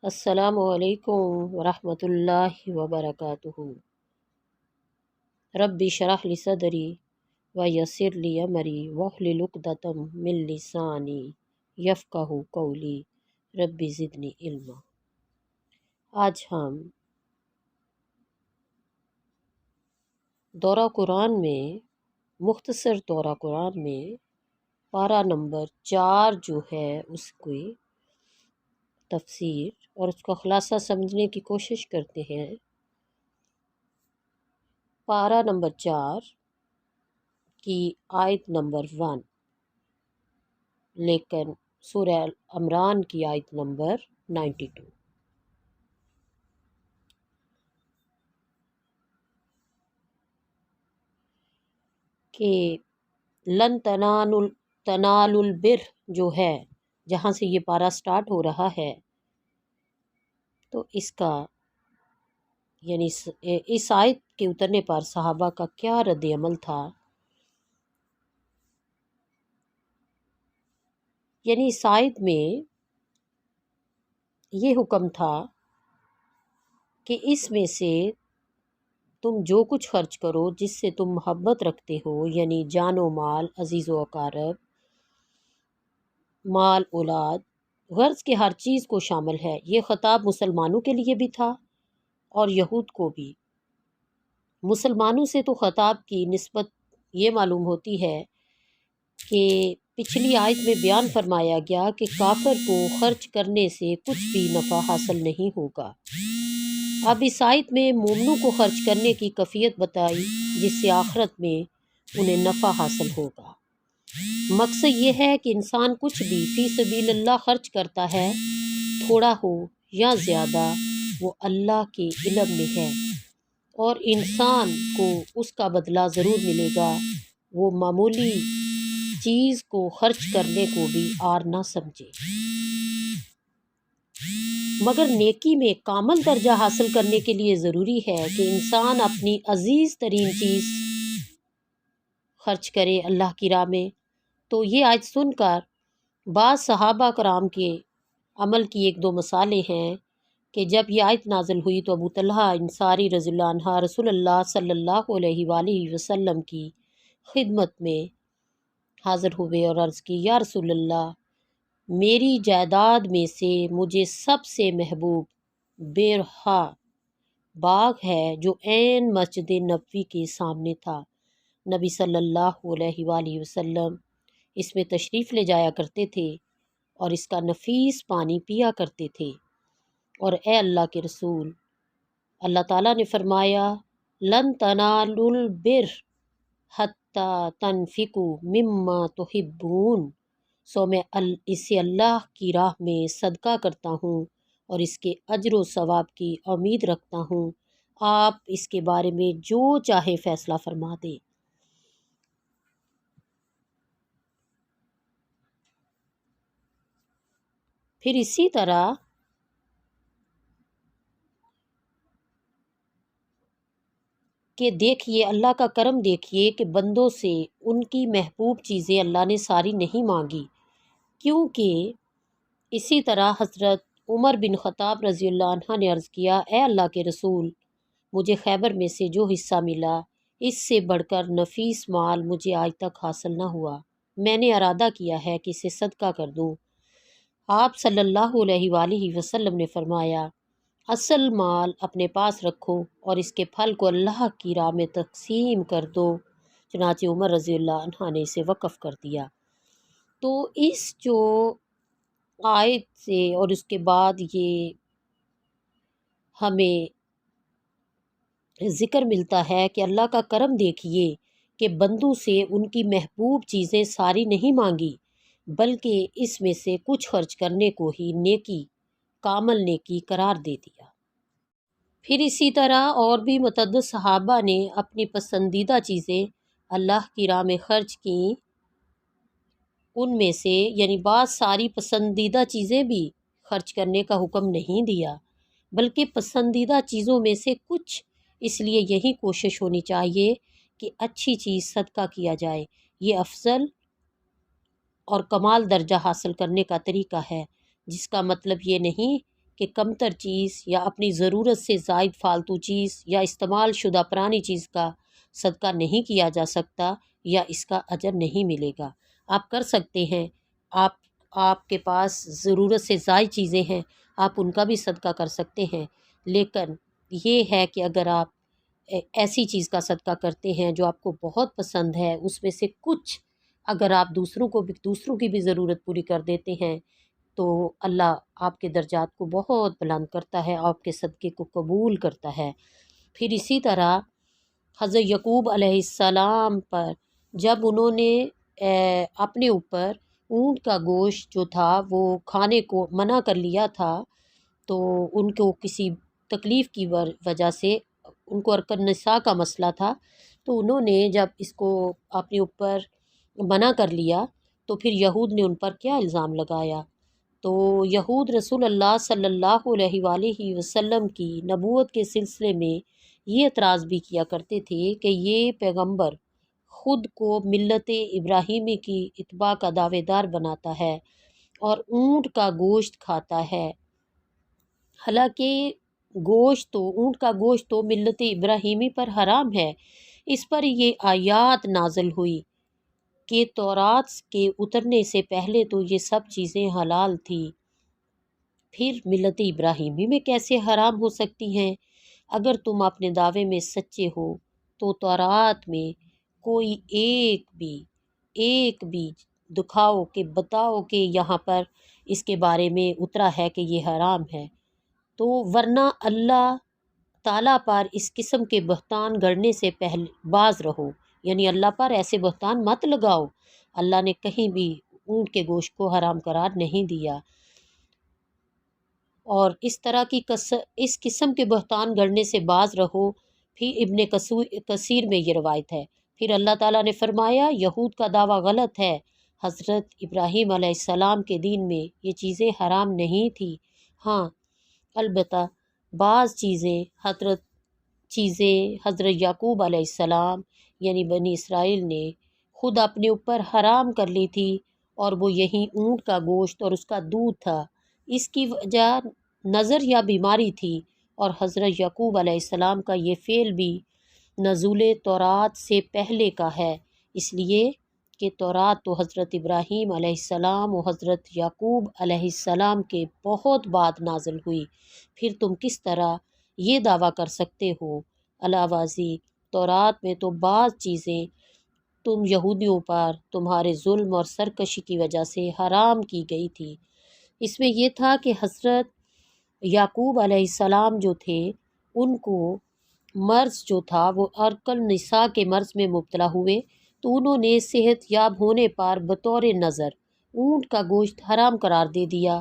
السلام علیکم ورحمۃ اللہ وبرکاتہ۔ رب اشرح لی صدری ویسر لی امری واحلل عقدۃ من لسانی یفقہوا قولی رب زدنی علما۔ آج ہم دورہ قرآن میں مختصر دورہ قرآن میں پارہ نمبر 4 جو ہے اس کی تفسیر اور اس کا خلاصہ سمجھنے کی کوشش کرتے ہیں۔ پارہ نمبر 4 کی آیت نمبر 1، لیکن سورہ عمران کی آیت نمبر 92۔ کہ لن تنالوا البر جو ہے، جہاں سے یہ پارہ سٹارٹ ہو رہا ہے، تو اس کا یعنی اس آیت کے اترنے پر صحابہ کا کیا رد عمل تھا۔ یعنی اس آیت میں یہ حکم تھا کہ اس میں سے تم جو کچھ خرچ کرو جس سے تم محبت رکھتے ہو، یعنی جان و مال، عزیز و اقارب، مال اولاد، غرض کے ہر چیز کو شامل ہے۔ یہ خطاب مسلمانوں کے لیے بھی تھا اور یہود کو بھی۔ مسلمانوں سے تو خطاب کی نسبت یہ معلوم ہوتی ہے کہ پچھلی آیت میں بیان فرمایا گیا کہ کافر کو خرچ کرنے سے کچھ بھی نفع حاصل نہیں ہوگا۔ اب اس آیت میں مومنوں کو خرچ کرنے کی کیفیت بتائی جس سے آخرت میں انہیں نفع حاصل ہوگا۔ مقصد یہ ہے کہ انسان کچھ بھی فی سبیل اللہ خرچ کرتا ہے، تھوڑا ہو یا زیادہ، وہ اللہ کے علم میں ہے اور انسان کو اس کا بدلہ ضرور ملے گا۔ وہ معمولی چیز کو خرچ کرنے کو بھی عار نہ سمجھے، مگر نیکی میں کامل درجہ حاصل کرنے کے لیے ضروری ہے کہ انسان اپنی عزیز ترین چیز خرچ کرے اللہ کی راہ میں۔ تو یہ آیت سن کر بعض صحابہ کرام کے عمل کی ایک دو مثالیں ہیں کہ جب یہ آیت نازل ہوئی تو ابو طلحہ انصاری رضی اللہ عنہ رسول اللہ صلی اللہ علیہ وآلہ وسلم کی خدمت میں حاضر ہوئے اور عرض کی، یا رسول اللہ، میری جائیداد میں سے مجھے سب سے محبوب بیرہا باغ ہے جو عین مسجد نبوی کے سامنے تھا۔ نبی صلی اللہ علیہ وآلہ وسلم اس میں تشریف لے جایا کرتے تھے اور اس کا نفیس پانی پیا کرتے تھے۔ اور اے اللہ کے رسول، اللہ تعالیٰ نے فرمایا، لن تنالوا البر حتی تنفقوا مما تحبون، سو میں اسے اللہ کی راہ میں صدقہ کرتا ہوں اور اس کے اجر و ثواب کی امید رکھتا ہوں، آپ اس کے بارے میں جو چاہے فیصلہ فرما دیں۔ پھر اسی طرح کہ دیکھیے اللہ کا کرم، دیکھیے کہ بندوں سے ان کی محبوب چیزیں اللہ نے ساری نہیں مانگی، کیونکہ اسی طرح حضرت عمر بن خطاب رضی اللہ عنہ نے عرض کیا، اے اللہ کے رسول، مجھے خیبر میں سے جو حصہ ملا اس سے بڑھ کر نفیس مال مجھے آج تک حاصل نہ ہوا، میں نے ارادہ کیا ہے کہ اسے صدقہ کر دوں۔ آپ صلی اللہ علیہ وآلہ وسلم نے فرمایا، اصل مال اپنے پاس رکھو اور اس کے پھل کو اللہ کی راہ میں تقسیم کر دو۔ چنانچہ عمر رضی اللہ عنہ نے اسے وقف کر دیا۔ تو اس جو آیت سے اور اس کے بعد یہ ہمیں ذکر ملتا ہے کہ اللہ کا کرم دیکھیے کہ بندوں سے ان کی محبوب چیزیں ساری نہیں مانگی، بلکہ اس میں سے کچھ خرچ کرنے کو ہی نیکی، کامل نیکی قرار دے دیا۔ پھر اسی طرح اور بھی متعدد صحابہ نے اپنی پسندیدہ چیزیں اللہ کی راہ میں خرچ کیں۔ ان میں سے یعنی بعض ساری پسندیدہ چیزیں بھی خرچ کرنے کا حکم نہیں دیا، بلکہ پسندیدہ چیزوں میں سے کچھ، اس لیے یہی کوشش ہونی چاہیے کہ اچھی چیز صدقہ کیا جائے۔ یہ افضل اور کمال درجہ حاصل کرنے کا طریقہ ہے، جس کا مطلب یہ نہیں کہ کمتر چیز یا اپنی ضرورت سے زائد فالتو چیز یا استعمال شدہ پرانی چیز کا صدقہ نہیں کیا جا سکتا یا اس کا اجر نہیں ملے گا۔ آپ کر سکتے ہیں، آپ آپ کے پاس ضرورت سے زائد چیزیں ہیں، آپ ان کا بھی صدقہ کر سکتے ہیں، لیکن یہ ہے کہ اگر آپ ایسی چیز کا صدقہ کرتے ہیں جو آپ کو بہت پسند ہے، اس میں سے کچھ اگر آپ دوسروں کی بھی ضرورت پوری کر دیتے ہیں تو اللہ آپ کے درجات کو بہت بلند کرتا ہے، آپ کے صدقے کو قبول کرتا ہے۔ پھر اسی طرح حضرت یعقوب علیہ السلام پر جب انہوں نے اپنے اوپر اونٹ کا گوشت جو تھا وہ کھانے کو منع کر لیا تھا، تو ان کو کسی تکلیف کی وجہ سے ان کو ارکن نساء کا مسئلہ تھا، تو انہوں نے جب اس کو اپنے اوپر منع کر لیا تو پھر یہود نے ان پر کیا الزام لگایا؟ تو یہود رسول اللہ صلی اللہ علیہ وآلہ وسلم کی نبوت کے سلسلے میں یہ اعتراض بھی کیا کرتے تھے کہ یہ پیغمبر خود کو ملت ابراہیمی کی اتباع کا دعوے دار بناتا ہے اور اونٹ کا گوشت کھاتا ہے، حالانکہ اونٹ کا گوشت تو ملت ابراہیمی پر حرام ہے۔ اس پر یہ آیات نازل ہوئی کہ تورات کے اترنے سے پہلے تو یہ سب چیزیں حلال تھیں، پھر ملت ابراہیمی میں کیسے حرام ہو سکتی ہیں؟ اگر تم اپنے دعوے میں سچے ہو تو تورات میں کوئی ایک بھی دکھاؤ کہ بتاؤ کہ یہاں پر اس کے بارے میں اترا ہے کہ یہ حرام ہے، تو ورنہ اللہ تعالیٰ پر اس قسم کے بہتان گڑنے سے پہلے باز رہو، یعنی اللہ پر ایسے بہتان مت لگاؤ۔ اللہ نے کہیں بھی اونٹ کے گوشت کو حرام قرار نہیں دیا، اور اس طرح کی اس قسم کے بہتان گڑنے سے باز رہو۔ پھر ابن کثیر میں یہ روایت ہے، پھر اللہ تعالیٰ نے فرمایا یہود کا دعویٰ غلط ہے، حضرت ابراہیم علیہ السلام کے دین میں یہ چیزیں حرام نہیں تھی، ہاں البتہ بعض چیزیں حضرت یعقوب علیہ السلام یعنی بنی اسرائیل نے خود اپنے اوپر حرام کر لی تھی، اور وہ یہی اونٹ کا گوشت اور اس کا دودھ تھا۔ اس کی وجہ نظر یا بیماری تھی، اور حضرت یعقوب علیہ السلام کا یہ فعل بھی نزول تورات سے پہلے کا ہے، اس لیے کہ تورات تو حضرت ابراہیم علیہ السلام و حضرت یعقوب علیہ السلام کے بہت بعد نازل ہوئی، پھر تم کس طرح یہ دعویٰ کر سکتے ہو؟ علاوہ تورات میں تو بعض چیزیں تم یہودیوں پر تمہارے ظلم اور سرکشی کی وجہ سے حرام کی گئی تھی۔ اس میں یہ تھا کہ حضرت یعقوب علیہ السلام جو تھے ان کو مرض جو تھا وہ ارکل نساء کے مرض میں مبتلا ہوئے، تو انہوں نے صحت یاب ہونے پر بطور نظر اونٹ کا گوشت حرام قرار دے دیا،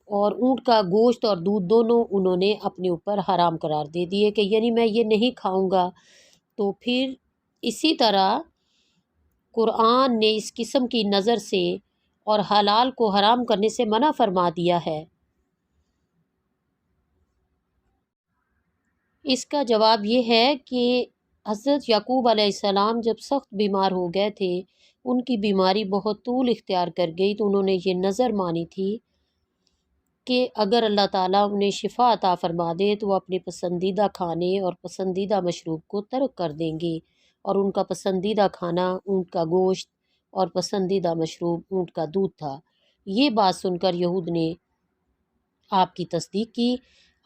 اور اونٹ کا گوشت اور دودھ دونوں انہوں نے اپنے اوپر حرام قرار دے دیے کہ یعنی میں یہ نہیں کھاؤں گا۔ تو پھر اسی طرح قرآن نے اس قسم کی نظر سے اور حلال کو حرام کرنے سے منع فرما دیا ہے۔ اس کا جواب یہ ہے کہ حضرت یعقوب علیہ السلام جب سخت بیمار ہو گئے تھے، ان کی بیماری بہت طول اختیار کر گئی، تو انہوں نے یہ نظر مانی تھی کہ اگر اللہ تعالیٰ انہیں شفا عطا فرما دے تو وہ اپنے پسندیدہ کھانے اور پسندیدہ مشروب کو ترک کر دیں گے، اور ان کا پسندیدہ کھانا اونٹ کا گوشت اور پسندیدہ مشروب اونٹ کا دودھ تھا۔ یہ بات سن کر یہود نے آپ کی تصدیق کی۔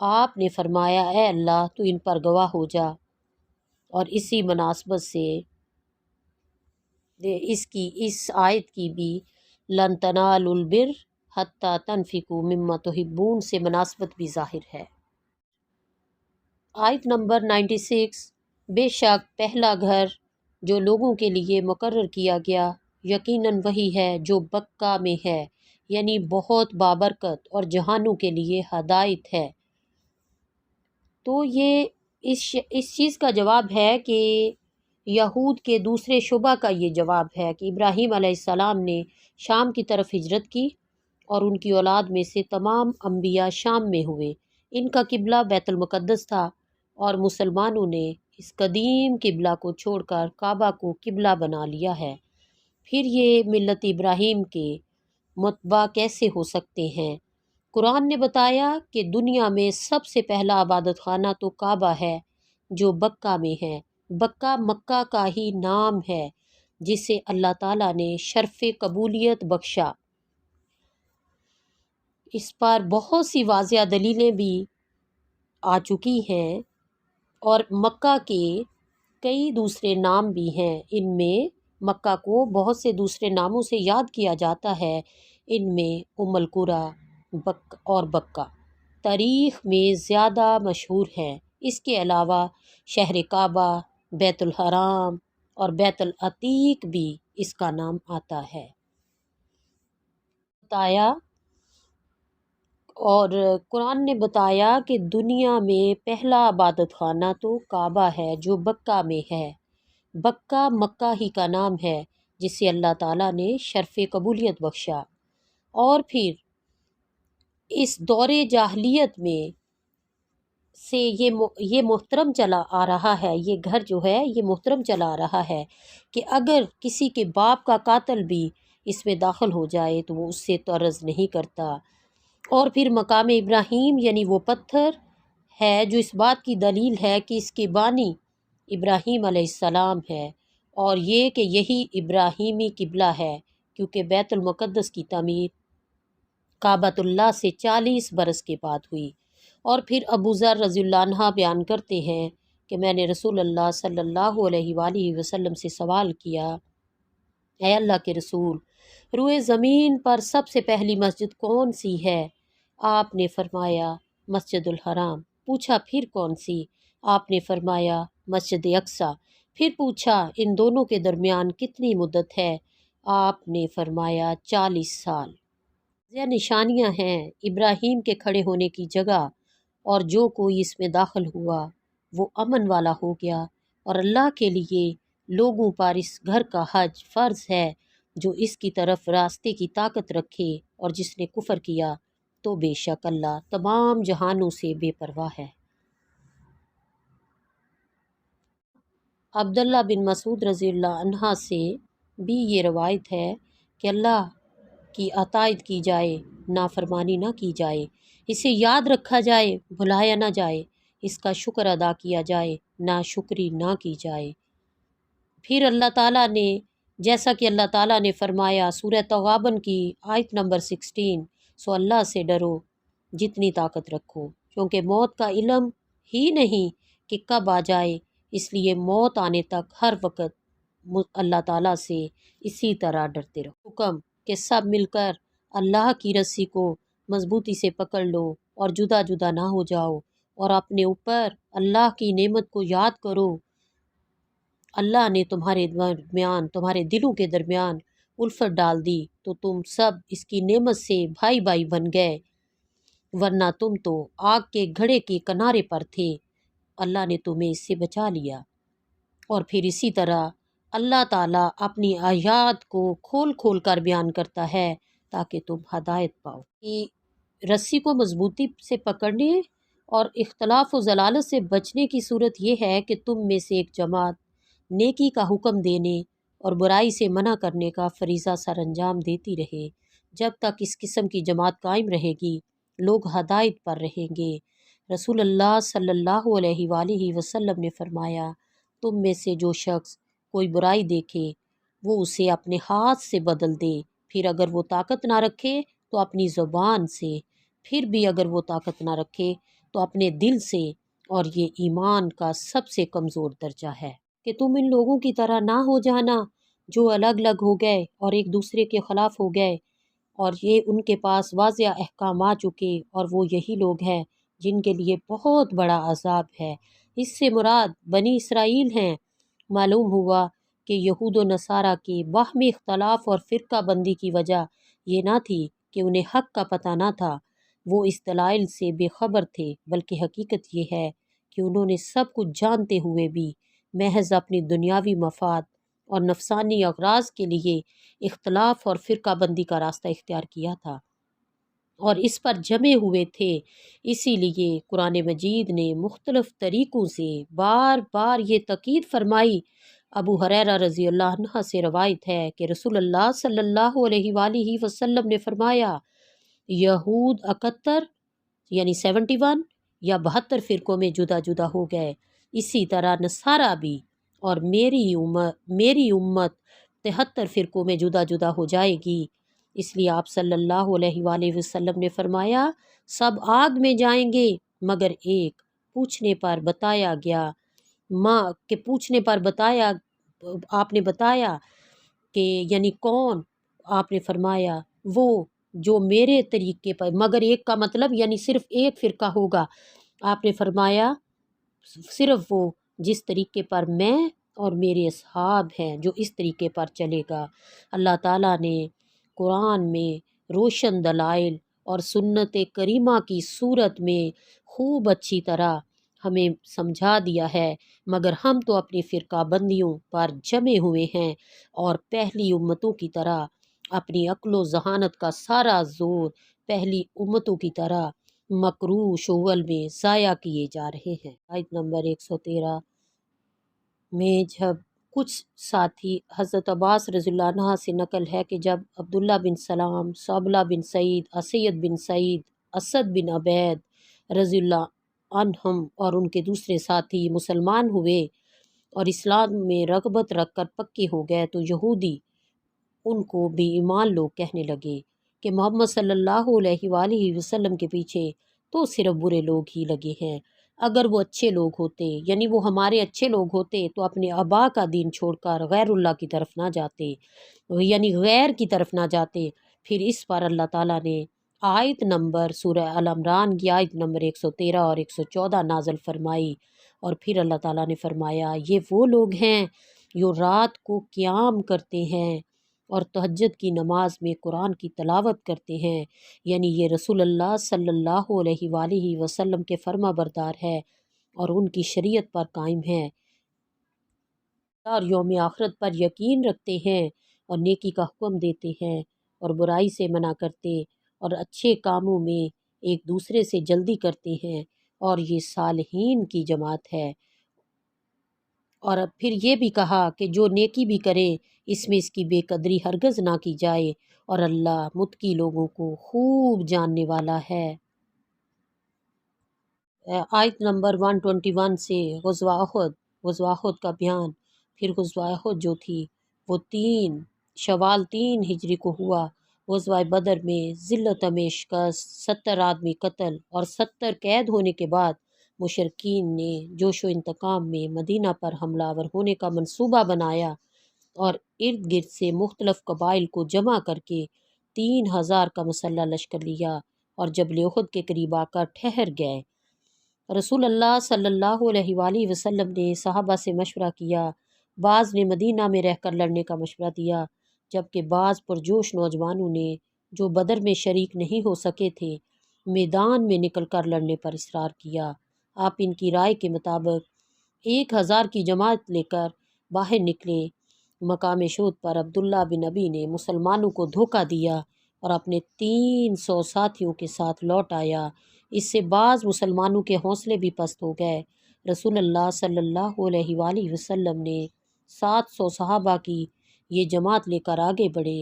آپ نے فرمایا اے اللہ تو ان پر گواہ ہو جا، اور اسی مناسبت سے اس آیت کی بھی لن تنالوا البر حتی تنفقوا مما تحبون سے مناسبت بھی ظاہر ہے۔ آیت نمبر 96، بے شک پہلا گھر جو لوگوں کے لیے مقرر کیا گیا یقیناً وہی ہے جو مکہ میں ہے، یعنی بہت بابرکت اور جہانوں کے لیے ہدایت ہے۔ تو یہ اس چیز کا جواب ہے کہ یہود کے دوسرے شبہ کا یہ جواب ہے کہ ابراہیم علیہ السلام نے شام کی طرف ہجرت کی، اور ان کی اولاد میں سے تمام انبیاء شام میں ہوئے۔ ان کا قبلہ بیت المقدس تھا، اور مسلمانوں نے اس قدیم قبلہ کو چھوڑ کر کعبہ کو قبلہ بنا لیا ہے۔ پھر یہ ملت ابراہیم کے متبع کیسے ہو سکتے ہیں؟ قرآن نے بتایا کہ دنیا میں سب سے پہلا عبادت خانہ تو کعبہ ہے جو بکہ میں ہے۔ بکہ مکہ کا ہی نام ہے جسے اللہ تعالیٰ نے شرف قبولیت بخشا۔ اس پر بہت سی واضح دلیلیں بھی آ چکی ہیں، اور مکہ کے کئی دوسرے نام بھی ہیں۔ ان میں مکہ کو بہت سے دوسرے ناموں سے یاد کیا جاتا ہے۔ ان میں ام القریٰ اور بکہ تاریخ میں زیادہ مشہور ہیں۔ اس کے علاوہ شہر کعبہ، بیت الحرام اور بیت العتیق بھی اس کا نام آتا ہے۔ اور قرآن نے بتایا کہ دنیا میں پہلا عبادت خانہ تو کعبہ ہے جو بکہ میں ہے۔ بکہ مکہ ہی کا نام ہے جسے اللہ تعالیٰ نے شرف قبولیت بخشا۔ اور پھر اس دور جاہلیت میں سے یہ محترم چلا آ رہا ہے، یہ گھر جو ہے یہ محترم چلا آ رہا ہے کہ اگر کسی کے باپ کا قاتل بھی اس میں داخل ہو جائے تو وہ اس سے طرز نہیں کرتا۔ اور پھر مقام ابراہیم یعنی وہ پتھر ہے جو اس بات کی دلیل ہے کہ اس کے بانی ابراہیم علیہ السلام ہے، اور یہ کہ یہی ابراہیمی قبلہ ہے، کیونکہ بیت المقدس کی تعمیر کعبۃ اللہ سے 40 برس کے بعد ہوئی۔ اور پھر ابو ذر رضی اللہ عنہ بیان کرتے ہیں کہ میں نے رسول اللہ صلی اللہ علیہ وآلہ وسلم سے سوال کیا، اے اللہ کے رسول، روئے زمین پر سب سے پہلی مسجد کون سی ہے؟ آپ نے فرمایا مسجد الحرام۔ پوچھا پھر کون سی؟ آپ نے فرمایا مسجد اقصیٰ۔ پھر پوچھا ان دونوں کے درمیان کتنی مدت ہے؟ آپ نے فرمایا 40 سال۔ یہ نشانیاں ہیں ابراہیم کے کھڑے ہونے کی جگہ، اور جو کوئی اس میں داخل ہوا وہ امن والا ہو گیا، اور اللہ کے لیے لوگوں پر اس گھر کا حج فرض ہے۔ جو اس کی طرف راستے کی طاقت رکھے، اور جس نے کفر کیا تو بے شک اللہ تمام جہانوں سے بے پرواہ ہے۔ عبداللہ بن مسعود رضی اللہ عنہ سے بھی یہ روایت ہے کہ اللہ کی اطاعت کی جائے، نافرمانی نہ کی جائے، اسے یاد رکھا جائے، بھلایا نہ جائے، اس کا شکر ادا کیا جائے، ناشکری نہ کی جائے۔ پھر اللہ تعالیٰ نے جیسا کہ اللہ تعالیٰ نے فرمایا سورہ تغابن کی آیت نمبر 16، سو اللہ سے ڈرو جتنی طاقت رکھو، کیونکہ موت کا علم ہی نہیں کہ کب آ جائے، اس لیے موت آنے تک ہر وقت اللہ تعالیٰ سے اسی طرح ڈرتے رہو۔ حکم کہ سب مل کر اللہ کی رسی کو مضبوطی سے پکڑ لو اور جدا جدا نہ ہو جاؤ، اور اپنے اوپر اللہ کی نعمت کو یاد کرو۔ اللہ نے تمہارے درمیان، تمہارے دلوں کے درمیان الفت ڈال دی تو تم سب اس کی نعمت سے بھائی بھائی بن گئے، ورنہ تم تو آگ کے گھڑے کے کنارے پر تھے، اللہ نے تمہیں اس سے بچا لیا۔ اور پھر اسی طرح اللہ تعالیٰ اپنی آیات کو کھول کھول کر بیان کرتا ہے تاکہ تم ہدایت پاؤ۔ رسی کو مضبوطی سے پکڑنے اور اختلاف و ضلالت سے بچنے کی صورت یہ ہے کہ تم میں سے ایک جماعت نیکی کا حکم دینے اور برائی سے منع کرنے کا فریضہ سر انجام دیتی رہے۔ جب تک اس قسم کی جماعت قائم رہے گی لوگ ہدایت پر رہیں گے۔ رسول اللہ صلی اللہ علیہ وآلہ وسلم نے فرمایا، تم میں سے جو شخص کوئی برائی دیکھے وہ اسے اپنے ہاتھ سے بدل دے، پھر اگر وہ طاقت نہ رکھے تو اپنی زبان سے، پھر بھی اگر وہ طاقت نہ رکھے تو اپنے دل سے، اور یہ ایمان کا سب سے کمزور درجہ ہے۔ کہ تم ان لوگوں کی طرح نہ ہو جانا جو الگ الگ ہو گئے اور ایک دوسرے کے خلاف ہو گئے، اور یہ ان کے پاس واضح احکام آ چکے، اور وہ یہی لوگ ہیں جن کے لیے بہت بڑا عذاب ہے۔ اس سے مراد بنی اسرائیل ہیں۔ معلوم ہوا کہ یہود و نصارہ کے باہمی اختلاف اور فرقہ بندی کی وجہ یہ نہ تھی کہ انہیں حق کا پتہ نہ تھا، وہ اس دلائل سے بے خبر تھے، بلکہ حقیقت یہ ہے کہ انہوں نے سب کچھ جانتے ہوئے بھی محض اپنی دنیاوی مفاد اور نفسانی اغراض کے لیے اختلاف اور فرقہ بندی کا راستہ اختیار کیا تھا، اور اس پر جمے ہوئے تھے۔ اسی لیے قرآن مجید نے مختلف طریقوں سے بار بار یہ تاکید فرمائی۔ ابو ہریرہ رضی اللہ عنہ سے روایت ہے کہ رسول اللہ صلی اللہ علیہ وآلہ وسلم نے فرمایا، یہود 71 یعنی 71 یا 72 فرقوں میں جدا جدا ہو گئے، اسی طرح نصارہ بھی، اور میری امت 73 فرقوں میں جدا جدا ہو جائے گی۔ اس لیے آپ صلی اللہ علیہ وآلہ وسلم نے فرمایا سب آگ میں جائیں گے مگر ایک۔ پوچھنے پر بتایا گیا پوچھنے پر بتایا آپ نے بتایا کہ یعنی کون؟ آپ نے فرمایا وہ جو میرے طریقے پر، مگر ایک کا مطلب یعنی صرف ایک فرقہ ہوگا۔ آپ نے فرمایا صرف وہ جس طریقے پر میں اور میرے اصحاب ہیں، جو اس طریقے پر چلے گا۔ اللہ تعالیٰ نے قرآن میں روشن دلائل اور سنت کریمہ کی صورت میں خوب اچھی طرح ہمیں سمجھا دیا ہے، مگر ہم تو اپنی فرقہ بندیوں پر جمے ہوئے ہیں اور پہلی امتوں کی طرح اپنی عقل و ذہانت کا سارا زور پہلی امتوں کی طرح مکروہ شغل میں ضائع کیے جا رہے ہیں۔ آیت نمبر 113 میں جب کچھ ساتھی، حضرت عباس رضی اللہ عنہ سے نقل ہے کہ جب عبداللہ بن سلام، صعبلہ بن سعید، اسید بن سعید، اسد بن عبید رضی اللہ عنہم اور ان کے دوسرے ساتھی مسلمان ہوئے اور اسلام میں رغبت رکھ کر پکے ہو گئے، تو یہودی ان کو بے ایمان لوگ کہنے لگے کہ محمد صلی اللہ علیہ وآلہ وسلم کے پیچھے تو صرف برے لوگ ہی لگے ہیں، اگر وہ اچھے لوگ ہوتے، یعنی وہ ہمارے اچھے لوگ ہوتے تو اپنے آبا کا دین چھوڑ کر غیر اللہ کی طرف نہ جاتے، یعنی غیر کی طرف نہ جاتے۔ پھر اس پر اللہ تعالیٰ نے آیت نمبر سورہ ال عمران کی آیت نمبر 113 اور 114 نازل فرمائی، اور پھر اللہ تعالیٰ نے فرمایا یہ وہ لوگ ہیں جو رات کو قیام کرتے ہیں اور تہجد کی نماز میں قرآن کی تلاوت کرتے ہیں، یعنی یہ رسول اللہ صلی اللہ علیہ وآلہ وسلم کے فرما بردار ہے اور ان کی شریعت پر قائم ہیں اور یوم آخرت پر یقین رکھتے ہیں اور نیکی کا حکم دیتے ہیں اور برائی سے منع کرتے اور اچھے کاموں میں ایک دوسرے سے جلدی کرتے ہیں، اور یہ صالحین کی جماعت ہے۔ اور پھر یہ بھی کہا کہ جو نیکی بھی کرے اس میں اس کی بے قدری ہرگز نہ کی جائے، اور اللہ متقی لوگوں کو خوب جاننے والا ہے۔ آیت نمبر 121 سے غزوہ احد کا بیان۔ پھر غزوہ احد جو تھی وہ 3 شوال 3 ہجری کو ہوا۔ غزوہ بدر میں ذلت میں شکست، 70 آدمی قتل اور 70 قید ہونے کے بعد مشرکین نے جوش و انتقام میں مدینہ پر حملہ آور ہونے کا منصوبہ بنایا اور ارد گرد سے مختلف قبائل کو جمع کر کے 3000 کا مسلح لشکر لیا اور جبل احد کے قریب آ کر ٹھہر گئے۔ رسول اللہ صلی اللہ علیہ وآلہ وسلم نے صحابہ سے مشورہ کیا، بعض نے مدینہ میں رہ کر لڑنے کا مشورہ دیا، جبکہ بعض پرجوش نوجوانوں نے جو بدر میں شریک نہیں ہو سکے تھے میدان میں نکل کر لڑنے پر اصرار کیا۔ آپ ان کی رائے کے مطابق 1000 کی جماعت لے کر باہر نکلے۔ مقام شہود پر عبداللہ بن ابی نے مسلمانوں کو دھوکہ دیا اور اپنے 300 ساتھیوں کے ساتھ لوٹ آیا۔ اس سے بعض مسلمانوں کے حوصلے بھی پست ہو گئے۔ رسول اللہ صلی اللہ علیہ وآلہ وسلم نے 700 صحابہ کی یہ جماعت لے کر آگے بڑھے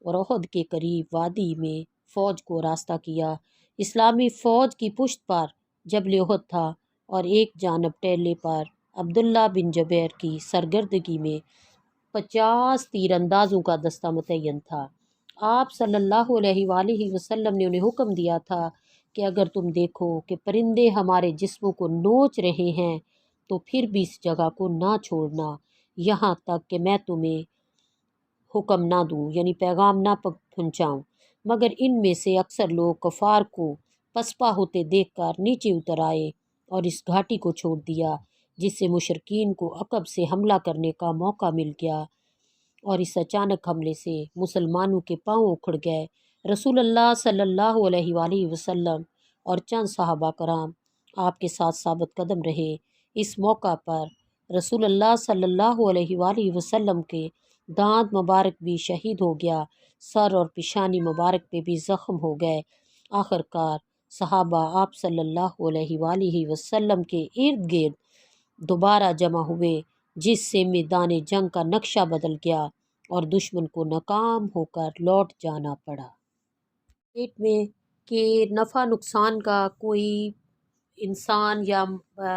اور احد کے قریب وادی میں فوج کو راستہ کیا۔ اسلامی فوج کی پشت پر جبل احد تھا اور ایک جانب ٹیلے پر عبداللہ بن جبیر کی سرگردگی میں 50 تیر اندازوں کا دستہ متعین تھا۔ آپ صلی اللہ علیہ وآلہ وسلم نے انہیں حکم دیا تھا کہ اگر تم دیکھو کہ پرندے ہمارے جسموں کو نوچ رہے ہیں تو پھر بھی اس جگہ کو نہ چھوڑنا یہاں تک کہ میں تمہیں حکم نہ دوں، یعنی پیغام نہ پہنچاؤں۔ مگر ان میں سے اکثر لوگ کفار کو پسپا ہوتے دیکھ کر نیچے اتر آئے اور اس گھاٹی کو چھوڑ دیا، جس سے مشرکین کو عقب سے حملہ کرنے کا موقع مل گیا، اور اس اچانک حملے سے مسلمانوں کے پاؤں اکھڑ گئے۔ رسول اللہ صلی اللہ علیہ وآلہ وسلم اور چند صحابہ کرام آپ کے ساتھ ثابت قدم رہے۔ اس موقع پر رسول اللہ صلی اللہ علیہ وآلہ وسلم کے دانت مبارک بھی شہید ہو گیا، سر اور پیشانی مبارک پہ بھی زخم ہو گئے۔ آخر کار صحابہ آپ صلی اللہ علیہ وآلہ وسلم کے ارد گرد دوبارہ جمع ہوئے، جس سے میدان جنگ کا نقشہ بدل گیا اور دشمن کو ناکام ہو کر لوٹ جانا پڑا۔ پیٹ میں کہ نفع نقصان کا کوئی انسان یا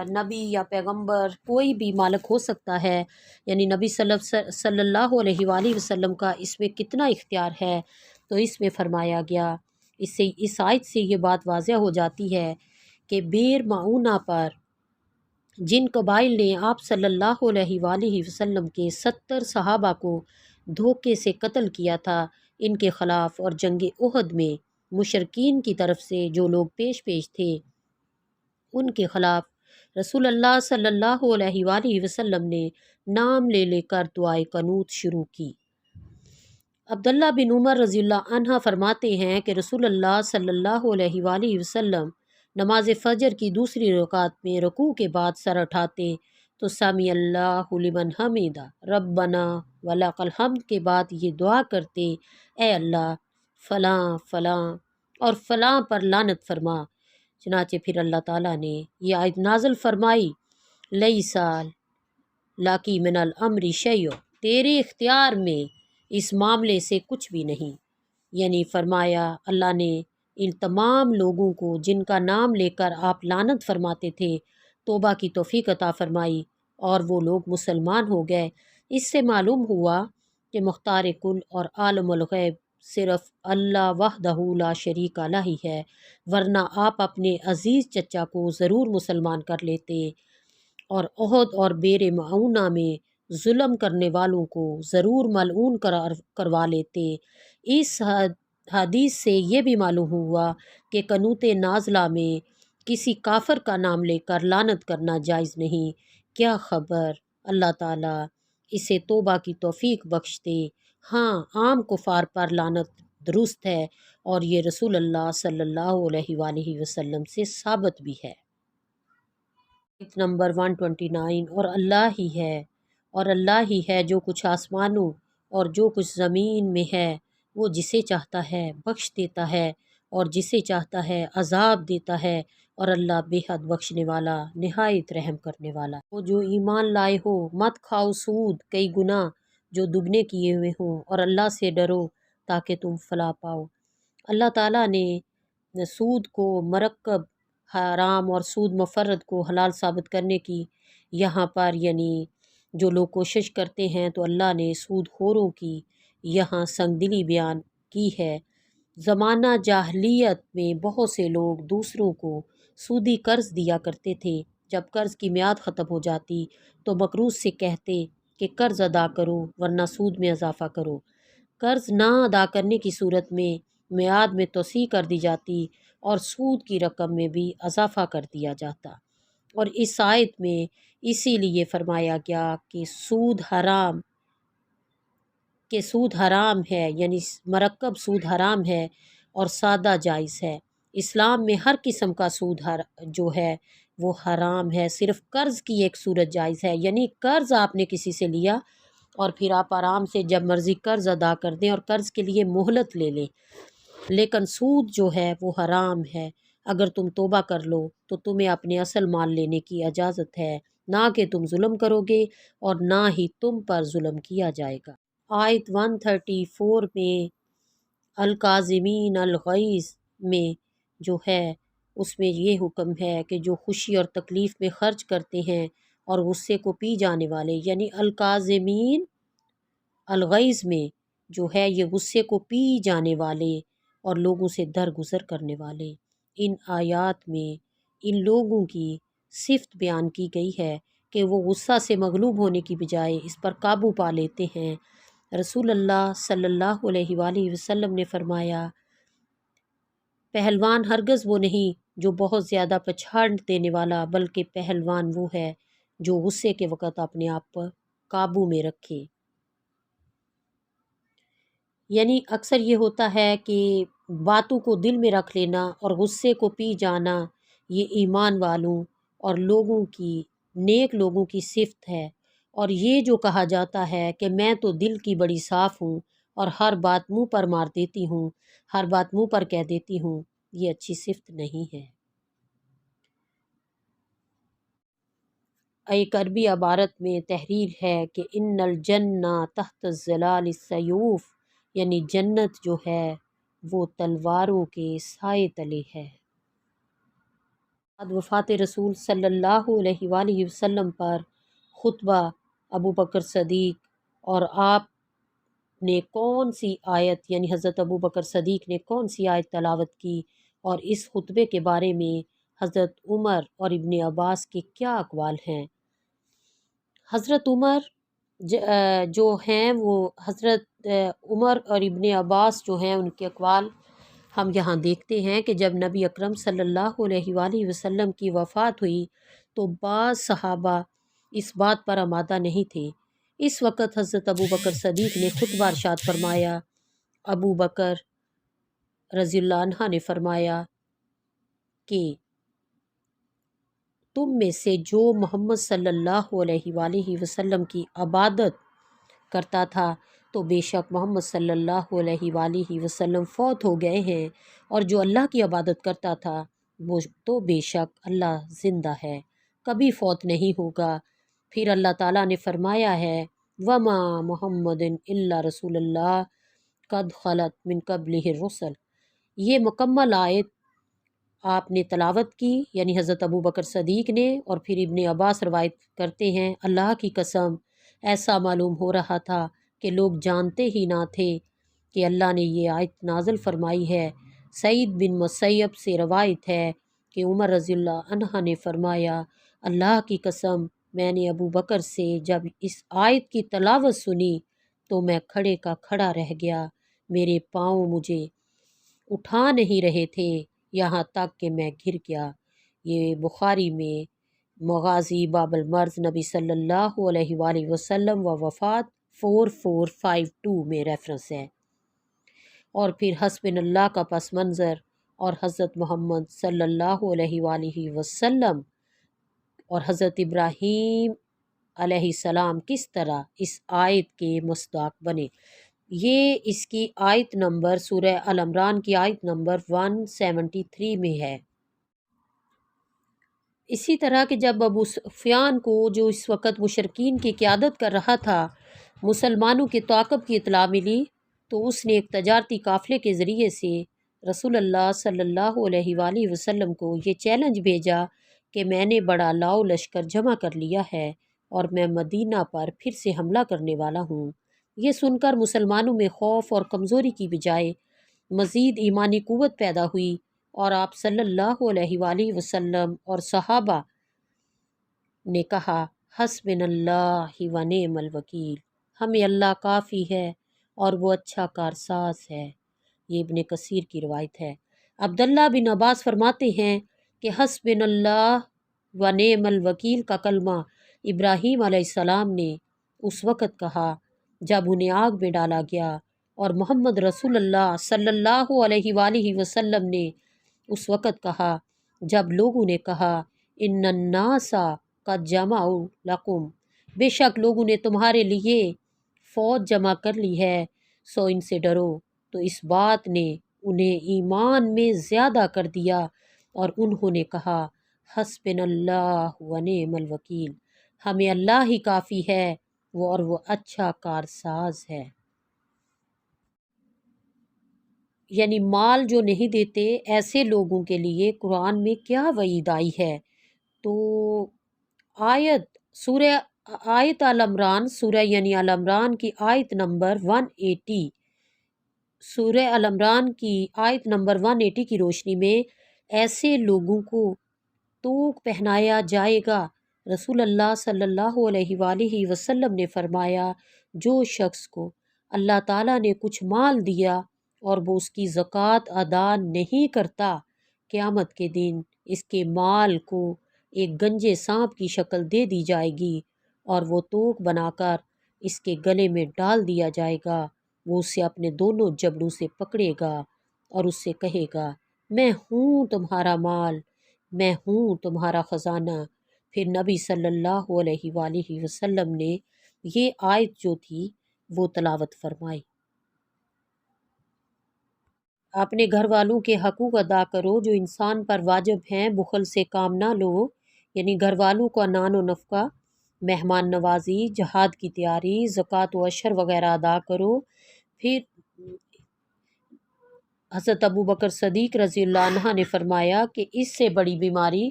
نبی یا پیغمبر کوئی بھی مالک ہو سکتا ہے، یعنی نبی صلی اللہ علیہ وآلہ وسلم کا اس میں کتنا اختیار ہے، تو اس میں فرمایا گیا، اس آیت سے یہ بات واضح ہو جاتی ہے کہ بیر معونہ پر جن قبائل نے آپ صلی اللہ علیہ وآلہ وسلم کے 70 صحابہ کو دھوکے سے قتل کیا تھا، ان کے خلاف اور جنگ احد میں مشرکین کی طرف سے جو لوگ پیش تھے ان کے خلاف رسول اللہ صلی اللہ علیہ وآلہ وسلم نے نام لے لے کر دعائے قنوت شروع کی۔ عبداللہ بن عمر رضی اللہ عنہ فرماتے ہیں کہ رسول اللہ صلی اللہ علیہ وآلہ وسلم نماز فجر کی دوسری رکعت میں رکوع کے بعد سر اٹھاتے تو سمی اللہ لمن حمیدہ ربنا ولک الحمد کے بعد یہ دعا کرتے، اے اللہ فلاں فلاں اور فلاں پر لعنت فرما۔ چنانچہ پھر اللہ تعالیٰ نے یہ آیت نازل فرمائی، لیسا لاکی من الامر شیء، تیرے اختیار میں اس معاملے سے کچھ بھی نہیں، یعنی فرمایا اللہ نے ان تمام لوگوں کو جن کا نام لے کر آپ لعنت فرماتے تھے توبہ کی توفیق عطا فرمائی اور وہ لوگ مسلمان ہو گئے۔ اس سے معلوم ہوا کہ مختار کل اور عالم الغیب صرف اللہ وحدہ لا شریک لہ ہی ہے، ورنہ آپ اپنے عزیز چچا کو ضرور مسلمان کر لیتے اور احد اور بیر معونہ میں ظلم کرنے والوں کو ضرور ملعون کروا لیتے۔ اس حدیث سے یہ بھی معلوم ہوا کہ قنوت نازلہ میں کسی کافر کا نام لے کر لعنت کرنا جائز نہیں۔ کیا خبر اللہ تعالیٰ اسے توبہ کی توفیق بخشتے۔ ہاں، عام کفار پر لعنت درست ہے اور یہ رسول اللہ صلی اللہ علیہ وآلہ وسلم سے ثابت بھی ہے۔ آیت نمبر 129، اور اللہ ہی ہے جو کچھ آسمانوں اور جو کچھ زمین میں ہے، وہ جسے چاہتا ہے بخش دیتا ہے اور جسے چاہتا ہے عذاب دیتا ہے، اور اللہ بے حد بخشنے والا نہایت رحم کرنے والا۔ وہ جو ایمان لائے ہو مت کھاؤ سود کئی گنا جو دگنے کیے ہوئے ہوں، اور اللہ سے ڈرو تاکہ تم فلاح پاؤ۔ اللہ تعالیٰ نے سود کو مرکب حرام اور سود مفرد کو حلال ثابت کرنے کی یہاں پر یعنی جو لوگ کوشش کرتے ہیں تو اللہ نے سود خوروں کی یہاں سنگ دلی بیان کی ہے۔ زمانہ جاہلیت میں بہت سے لوگ دوسروں کو سودی قرض دیا کرتے تھے، جب قرض کی میعاد ختم ہو جاتی تو مقروض سے کہتے کہ قرض ادا کرو ورنہ سود میں اضافہ کرو۔ قرض نہ ادا کرنے کی صورت میں میعاد میں توسیع کر دی جاتی اور سود کی رقم میں بھی اضافہ کر دیا جاتا، اور اس آیت میں اسی لیے فرمایا گیا کہ سود حرام ہے، یعنی مرکب سود حرام ہے اور سادہ جائز ہے۔ اسلام میں ہر قسم کا سود جو ہے وہ حرام ہے، صرف قرض کی ایک صورت جائز ہے، یعنی قرض آپ نے کسی سے لیا اور پھر آپ آرام سے جب مرضی قرض ادا کر دیں اور قرض کے لیے مہلت لے لیں، لیکن سود جو ہے وہ حرام ہے۔ اگر تم توبہ کر لو تو تمہیں اپنے اصل مال لینے کی اجازت ہے، نہ کہ تم ظلم کرو گے اور نہ ہی تم پر ظلم کیا جائے گا۔ آیت 134 میں الکاظمین الغیظ میں جو ہے اس میں یہ حکم ہے کہ جو خوشی اور تکلیف میں خرچ کرتے ہیں اور غصے کو پی جانے والے، یعنی الکاظمین الغیظ میں جو ہے یہ غصے کو پی جانے والے اور لوگوں سے درگزر کرنے والے۔ ان آیات میں ان لوگوں کی صفت بیان کی گئی ہے کہ وہ غصہ سے مغلوب ہونے کی بجائے اس پر قابو پا لیتے ہیں۔ رسول اللہ صلی اللہ علیہ وآلہ وسلم نے فرمایا، پہلوان ہرگز وہ نہیں جو بہت زیادہ پچھاڑ دینے والا، بلکہ پہلوان وہ ہے جو غصے کے وقت اپنے آپ پر قابو میں رکھے۔ یعنی اکثر یہ ہوتا ہے کہ باتوں کو دل میں رکھ لینا اور غصے کو پی جانا، یہ ایمان والوں اور نیک لوگوں کی صفت ہے، اور یہ جو کہا جاتا ہے کہ میں تو دل کی بڑی صاف ہوں اور ہر بات منہ پر مار دیتی ہوں، ہر بات منہ پر کہہ دیتی ہوں، یہ اچھی صفت نہیں ہے۔ ایک عربی عبارت میں تحریر ہے کہ ان الجنہ تحت ظلال السیوف، یعنی جنت جو ہے وہ تلواروں کے سائے تلے ہے۔ بعد وفات رسول صلی اللہ علیہ وآلہ وسلم پر خطبہ ابو بکر صدیق اور آپ نے کون سی آیت یعنی حضرت ابو بکر صدیق نے کون سی آیت تلاوت کی، اور اس خطبے کے بارے میں حضرت عمر اور ابن عباس کے کیا اقوال ہیں۔ حضرت عمر جو ہیں وہ حضرت عمر اور ابن عباس جو ہیں ان کے اقوال ہم یہاں دیکھتے ہیں کہ جب نبی اکرم صلی اللہ علیہ وآلہ وسلم کی وفات ہوئی تو بعض صحابہ اس بات پر آمادہ نہیں تھے۔ اس وقت حضرت ابو بکر صدیق نے خطبہ ارشاد فرمایا۔ ابو بکر رضی اللہ عنہ نے فرمایا کہ تم میں سے جو محمد صلی اللہ علیہ وآلہ وسلم کی عبادت کرتا تھا تو بے شک محمد صلی اللہ علیہ وآلہ وسلم فوت ہو گئے ہیں، اور جو اللہ کی عبادت کرتا تھا وہ تو بے شک اللہ زندہ ہے، کبھی فوت نہیں ہوگا۔ پھر اللہ تعالیٰ نے فرمایا ہے وما محمد الا رسول اللہ قد خلت من قبلہ الرسل۔ یہ مکمل آیت آپ نے تلاوت کی یعنی حضرت ابو بکر صدیق نے، اور پھر ابن عباس روایت کرتے ہیں اللہ کی قسم ایسا معلوم ہو رہا تھا کہ لوگ جانتے ہی نہ تھے کہ اللہ نے یہ آیت نازل فرمائی ہے۔ سعید بن مسیب سے روایت ہے کہ عمر رضی اللہ عنہ نے فرمایا اللہ کی قسم میں نے ابو بکر سے جب اس آیت کی تلاوت سنی تو میں کھڑے کا کھڑا رہ گیا، میرے پاؤں مجھے اٹھا نہیں رہے تھے یہاں تک کہ میں گر گیا۔ یہ بخاری میں مغازی باب المرض نبی صلی اللہ علیہ وآلہ وسلم و وفات 4452 میں ریفرنس ہے۔ اور پھر حسب اللہ کا پس منظر اور حضرت محمد صلی اللہ علیہ وآلہ وسلم اور حضرت ابراہیم علیہ السلام کس طرح اس آیت کے مصداق بنے، یہ اس کی آیت نمبر سورہ ال عمران کی آیت نمبر 173 میں ہے۔ اسی طرح کہ جب ابو سفیان کو جو اس وقت مشرکین کی قیادت کر رہا تھا مسلمانوں کے تعاقب کی اطلاع ملی تو اس نے ایک تجارتی قافلے کے ذریعے سے رسول اللہ صلی اللہ علیہ وآلہ وسلم کو یہ چیلنج بھیجا کہ میں نے بڑا لاؤ لشکر جمع کر لیا ہے اور میں مدینہ پر پھر سے حملہ کرنے والا ہوں۔ یہ سن کر مسلمانوں میں خوف اور کمزوری کی بجائے مزید ایمانی قوت پیدا ہوئی، اور آپ صلی اللہ علیہ وآلہ وسلم اور صحابہ نے کہا حسبنا اللہ و نعم الوکیل، ہمیں اللہ کافی ہے اور وہ اچھا کارساز ہے۔ یہ ابن کثیر کی روایت ہے۔ عبداللہ بن عباس فرماتے ہیں کہ حسبنا اللہ و نعم الوکیل کا کلمہ ابراہیم علیہ السلام نے اس وقت کہا جب انہیں آگ میں ڈالا گیا، اور محمد رسول اللہ صلی اللہ علیہ وآلہ وسلم نے اس وقت کہا جب لوگوں نے کہا ان الناس قد جمعوا لکم، بے شک لوگوں نے تمہارے لیے فوج جمع کر لی ہے سو ان سے ڈرو، تو اس بات نے انہیں ایمان میں زیادہ کر دیا اور انہوں نے کہا حسبنا اللہ و نعم الوکیل، ہمیں اللہ ہی کافی ہے اور وہ اچھا کارساز ہے۔ یعنی مال جو نہیں دیتے ایسے لوگوں کے لیے قرآن میں کیا وعید آئی ہے۔ تو آیت آل عمران سورہ یعنی آل عمران کی آیت نمبر 180، سورہ آل عمران کی آیت نمبر 180 کی روشنی میں ایسے لوگوں کو توق پہنایا جائے گا۔ رسول اللہ صلی اللہ علیہ وآلہ وسلم نے فرمایا جو شخص کو اللہ تعالیٰ نے کچھ مال دیا اور وہ اس کی زکوٰۃ ادا نہیں کرتا، قیامت کے دن اس کے مال کو ایک گنجے سانپ کی شکل دے دی جائے گی اور وہ توق بنا کر اس کے گلے میں ڈال دیا جائے گا، وہ اسے اپنے دونوں جبڑوں سے پکڑے گا اور اس سے کہے گا میں ہوں تمہارا مال، میں ہوں تمہارا خزانہ۔ پھر نبی صلی اللہ علیہ وآلہ وسلم نے یہ آیت جو تھی وہ تلاوت فرمائی، اپنے گھر والوں کے حقوق ادا کرو جو انسان پر واجب ہیں، بخل سے کام نہ لو، یعنی گھر والوں کو انان و نفقہ، مہمان نوازی، جہاد کی تیاری، زکوٰۃ و عشر وغیرہ ادا کرو۔ پھر حضرت ابو بکر صدیق رضی اللہ عنہ نے فرمایا کہ اس سے بڑی بیماری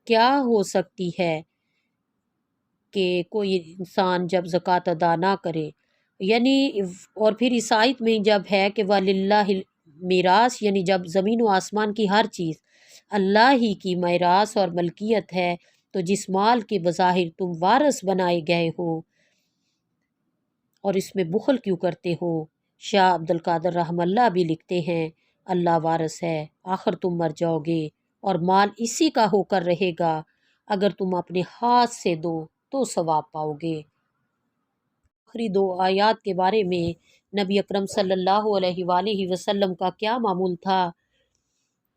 کیا ہو سکتی ہے کہ کوئی انسان جب زکوٰۃ ادا نہ کرے، یعنی اور پھر اس آیت میں جب ہے کہ وَلِلَّهِ المیراث، یعنی جب زمین و آسمان کی ہر چیز اللہ ہی کی میراث اور ملکیت ہے، تو جس مال کے بظاہر تم وارث بنائے گئے ہو اور اس میں بخل کیوں کرتے ہو؟ شاہ عبد القادر رحمہ اللہ بھی لکھتے ہیں اللہ وارث ہے، آخر تم مر جاؤ گے اور مال اسی کا ہو کر رہے گا، اگر تم اپنے ہاتھ سے دو تو ثواب پاؤ گے۔ آخری دو آیات کے بارے میں نبی اکرم صلی اللہ علیہ وآلہ وسلم کا کیا معمول تھا؟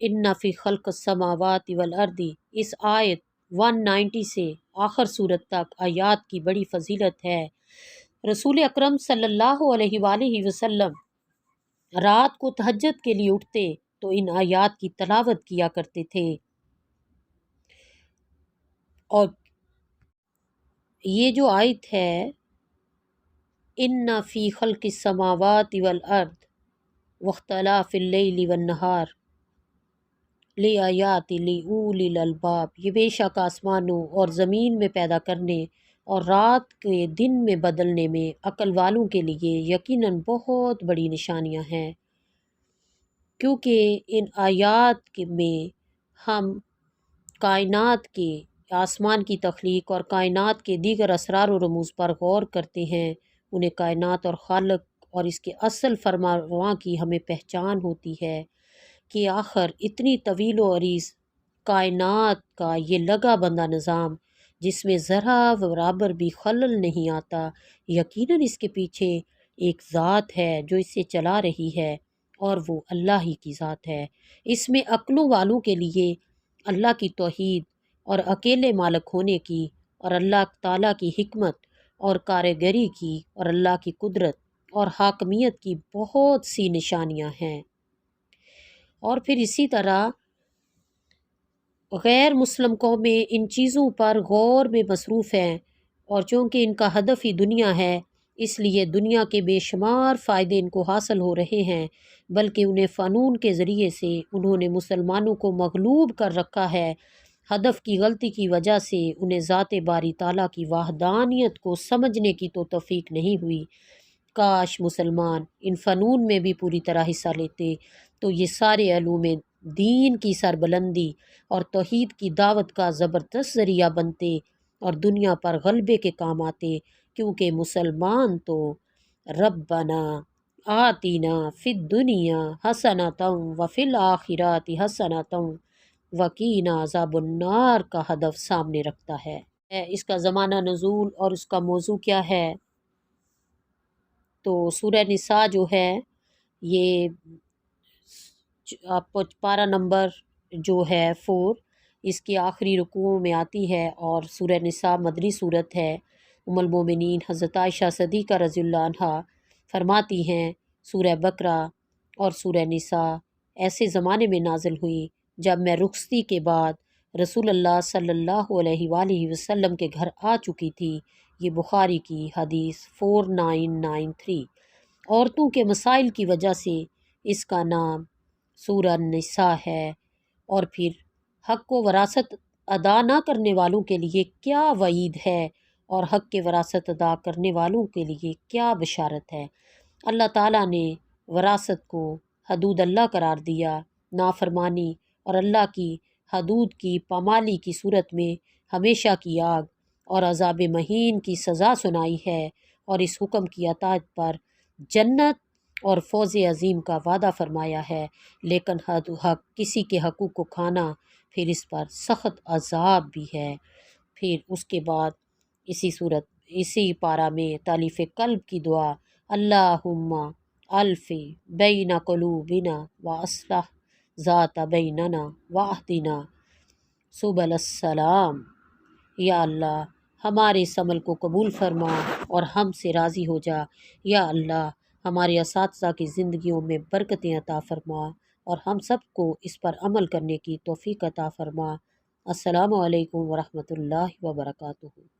ان فی خلق السماوات والارض، اس آیت 190 سے آخر صورت تک آیات کی بڑی فضیلت ہے۔ رسول اکرم صلی اللہ علیہ وآلہ وسلم رات کو تہجد کے لیے اٹھتے تو ان آیات کی تلاوت کیا کرتے تھے، اور یہ جو آیت ہے ان فی خلق السماوات والارض واختلاف اللیل والنہار لآیات لأولی الالباب، یہ بے شک آسمانوں اور زمین میں پیدا کرنے اور رات کے دن میں بدلنے میں عقل والوں کے لیے یقیناً بہت بڑی نشانیاں ہیں، کیونکہ ان آیات میں ہم کائنات کے آسمان کی تخلیق اور کائنات کے دیگر اسرار و رموز پر غور کرتے ہیں، انہیں کائنات اور خالق اور اس کے اصل فرمانرواں کی ہمیں پہچان ہوتی ہے کہ آخر اتنی طویل و عریض کائنات کا یہ لگا بندہ نظام جس میں ذرا برابر بھی خلل نہیں آتا، یقیناً اس کے پیچھے ایک ذات ہے جو اسے چلا رہی ہے، اور وہ اللہ ہی کی ذات ہے۔ اس میں عقلوں والوں کے لیے اللہ کی توحید اور اکیلے مالک ہونے کی اور اللہ تعالیٰ کی حکمت اور کارگری کی اور اللہ کی قدرت اور حاکمیت کی بہت سی نشانیاں ہیں۔ اور پھر اسی طرح غیر مسلم قومیں ان چیزوں پر غور میں مصروف ہیں، اور چونکہ ان کا ہدف ہی دنیا ہے، اس لیے دنیا کے بے شمار فائدے ان کو حاصل ہو رہے ہیں، بلکہ انہیں فنون کے ذریعے سے انہوں نے مسلمانوں کو مغلوب کر رکھا ہے۔ ہدف کی غلطی کی وجہ سے انہیں ذات باری تعالیٰ کی وحدانیت کو سمجھنے کی تو توفیق نہیں ہوئی۔ کاش مسلمان ان فنون میں بھی پوری طرح حصہ لیتے تو یہ سارے علوم دین کی سربلندی اور توحید کی دعوت کا زبردست ذریعہ بنتے اور دنیا پر غلبے کے کام آتے، کیونکہ مسلمان تو ربنا آتینا فی الدنیا حسنۃ وفی الآخرۃ حسنۃ وقینا عذاب النار کا ہدف سامنے رکھتا ہے۔ اس کا زمانہ نزول اور اس کا موضوع کیا ہے؟ تو سورہ نساء جو ہے یہ آپ پارہ نمبر جو ہے 4 اس کی آخری رکوع میں آتی ہے، اور سورہ نساء مدنی صورت ہے۔ ام المومنین حضرت عائشہ صدیقہ رضی اللہ عنہا فرماتی ہیں سورہ بقرہ اور سورہ نساء ایسے زمانے میں نازل ہوئی جب میں رخصتی کے بعد رسول اللہ صلی اللہ علیہ وآلہ وسلم کے گھر آ چکی تھی۔ یہ بخاری کی حدیث 4993۔ عورتوں کے مسائل کی وجہ سے اس کا نام سورہ نساء ہے۔ اور پھر حق و وراثت ادا نہ کرنے والوں کے لیے کیا وعید ہے، اور حق کے وراثت ادا کرنے والوں کے لیے کیا بشارت ہے۔ اللہ تعالیٰ نے وراثت کو حدود اللہ قرار دیا، نافرمانی اور اللہ کی حدود کی پامالی کی صورت میں ہمیشہ کی آگ اور عذاب مہین کی سزا سنائی ہے، اور اس حکم کی اطاعت پر جنت اور فوز عظیم کا وعدہ فرمایا ہے، لیکن حق کسی کے حقوق کو کھانا پھر اس پر سخت عذاب بھی ہے۔ پھر اس کے بعد اسی پارہ میں تالیف قلب کی دعا اللہم الف بین قلوبنا واصلح ذات بیننا واہدنا سبل السلام، یا اللہ ہمارے اس عمل کو قبول فرما اور ہم سے راضی ہو جا، یا اللہ ہمارے اساتذہ کی زندگیوں میں برکتیں عطا فرما اور ہم سب کو اس پر عمل کرنے کی توفیق عطا فرما۔ السلام علیکم ورحمۃ اللہ وبرکاتہ۔